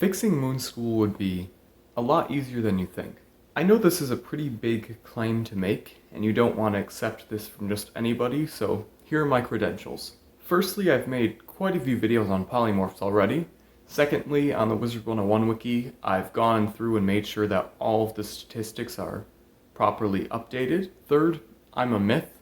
Fixing Moon School would be a lot easier than you think. I know this is a pretty big claim to make, and you don't want to accept this from just anybody, so here are my credentials. Firstly, I've made quite a few videos on polymorphs already. Secondly, on the Wizard 101 wiki, I've gone through and made sure that all of the statistics are properly updated. Third, I'm a myth,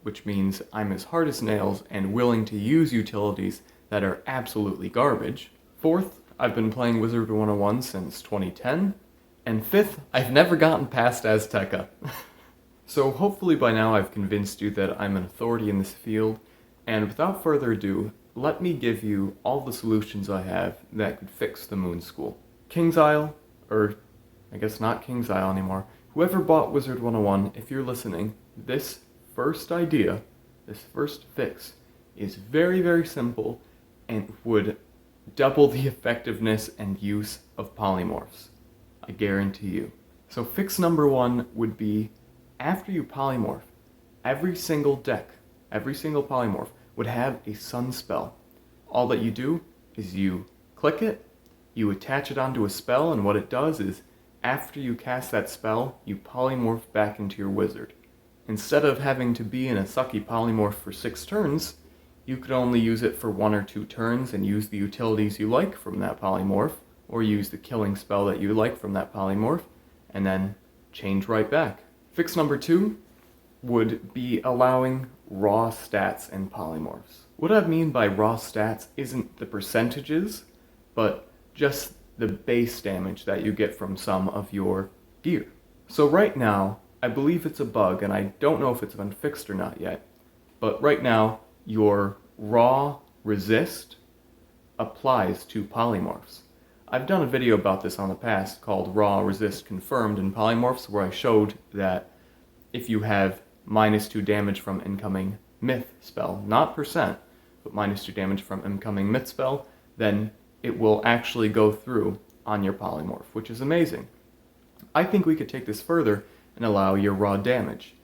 which means I'm as hard as nails and willing to use utilities that are absolutely garbage. Fourth, I've been playing Wizard 101 since 2010. And fifth, I've never gotten past Azteca. So hopefully by now I've convinced you that I'm an authority in this field, and without further ado, let me give you all the solutions I have that could fix the Moon School. KingsIsle, or I guess not KingsIsle anymore, whoever bought Wizard 101, if you're listening, this first idea, this first fix, is very, very simple and would double the effectiveness and use of polymorphs. I guarantee you. So fix number one would be, after you polymorph, every single deck, every single polymorph would have a sun spell. All that you do is you click it, you attach it onto a spell, and what it does is, after you cast that spell, you polymorph back into your wizard. Instead of having to be in a sucky polymorph for 6 turns, you could only use it for 1 or 2 turns and use the utilities you like from that polymorph, or use the killing spell that you like from that polymorph, and then change right back. Fix number 2 would be allowing raw stats in polymorphs. What I mean by raw stats isn't the percentages, but just the base damage that you get from some of your gear. So right now, I believe it's a bug, and I don't know if it's been fixed or not yet, but right now, your raw resist applies to polymorphs. I've done a video about this on the past called Raw Resist Confirmed in Polymorphs, where I showed that if you have -2 damage from incoming myth spell, not percent, but -2 damage from incoming myth spell, then it will actually go through on your polymorph, which is amazing. I think we could take this further and allow your raw damage.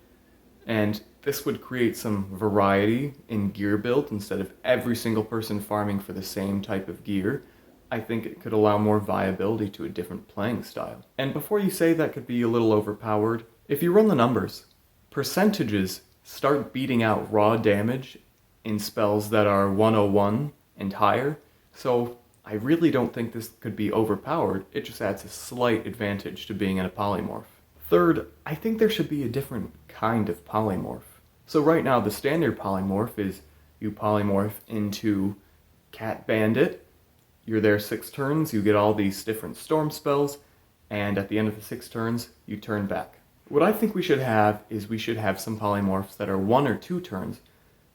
And this would create some variety in gear build instead of every single person farming for the same type of gear. I think it could allow more viability to a different playing style. And before you say that could be a little overpowered, if you run the numbers, percentages start beating out raw damage in spells that are 101 and higher, so I really don't think this could be overpowered. It just adds a slight advantage to being in a polymorph. Third, I think there should be a different kind of polymorph. So right now the standard polymorph is you polymorph into Cat Bandit. You're there 6 turns, you get all these different storm spells, and at the end of the 6 turns, you turn back. What I think we should have is we should have some polymorphs that are 1 or 2 turns.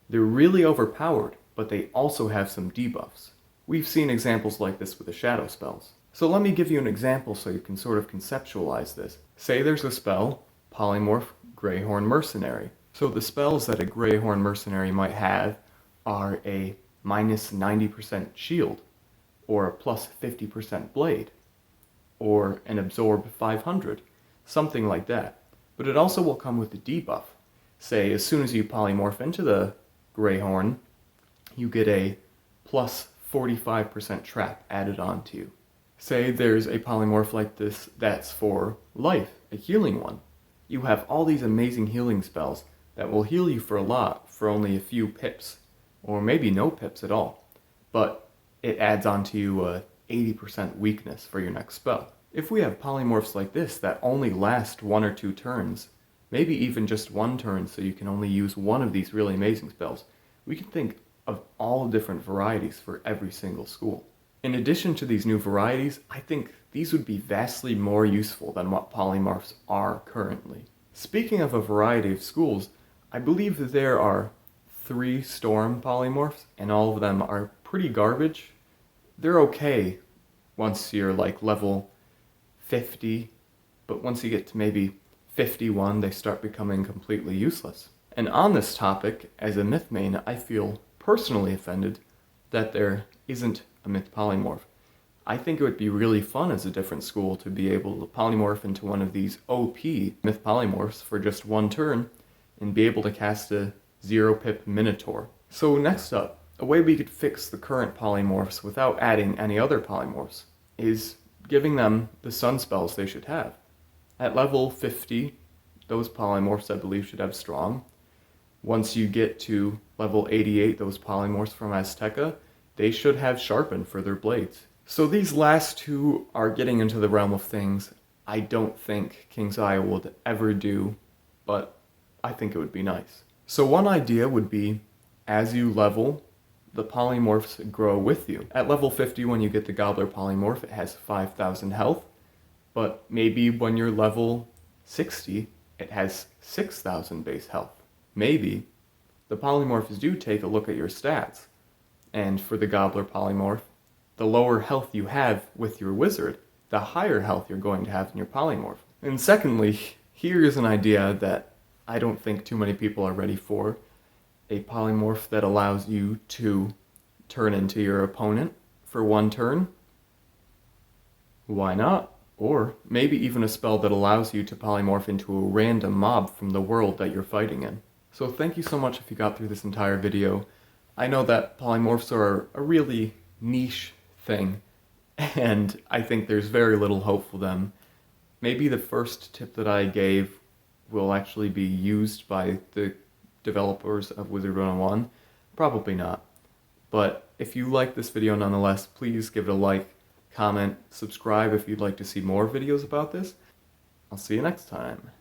They're really overpowered, but they also have some debuffs. We've seen examples like this with the shadow spells. So let me give you an example so you can sort of conceptualize this. Say there's a spell, Polymorph Greyhorn Mercenary. So the spells that a Greyhorn Mercenary might have are a -90% shield, or a +50% blade, or an absorb 500, something like that. But it also will come with a debuff. Say, as soon as you polymorph into the Greyhorn, you get a +45% trap added on to you. Say there's a polymorph like this that's for life, a healing one. You have all these amazing healing spells that will heal you for a lot for only a few pips, or maybe no pips at all. But it adds on to you a 80% weakness for your next spell. If we have polymorphs like this that only last 1 or 2 turns, maybe even just 1 turn so you can only use one of these really amazing spells, we can think of all different varieties for every single school. In addition to these new varieties, I think these would be vastly more useful than what polymorphs are currently. Speaking of a variety of schools, I believe that there are 3 storm polymorphs, and all of them are pretty garbage. They're okay once you're like level 50, but once you get to maybe 51, they start becoming completely useless. And on this topic, as a myth main, I feel personally offended that there isn't a myth polymorph. I think it would be really fun as a different school to be able to polymorph into one of these OP myth polymorphs for just 1 turn and be able to cast a 0-pip Minotaur. So next up, a way we could fix the current polymorphs without adding any other polymorphs is giving them the sun spells they should have. At level 50, those polymorphs I believe should have strong. Once you get to level 88, those polymorphs from Azteca, they should have sharpen for their blades. So these last two are getting into the realm of things I don't think KingsIsle would ever do, but I think it would be nice. So one idea would be, as you level, the polymorphs grow with you. At level 50, when you get the Gobbler polymorph, it has 5,000 health, but maybe when you're level 60, it has 6,000 base health. Maybe the polymorphs do take a look at your stats, and for the Gobbler polymorph, the lower health you have with your wizard, the higher health you're going to have in your polymorph. And secondly, here is an idea that I don't think too many people are ready for. A polymorph that allows you to turn into your opponent for one turn. Why not? Or maybe even a spell that allows you to polymorph into a random mob from the world that you're fighting in. So thank you so much if you got through this entire video. I know that polymorphs are a really niche thing, and I think there's very little hope for them. Maybe the first tip that I gave will actually be used by the developers of Wizard 101. Probably not. But if you like this video nonetheless, please give it a like, comment, subscribe if you'd like to see more videos about this. I'll see you next time.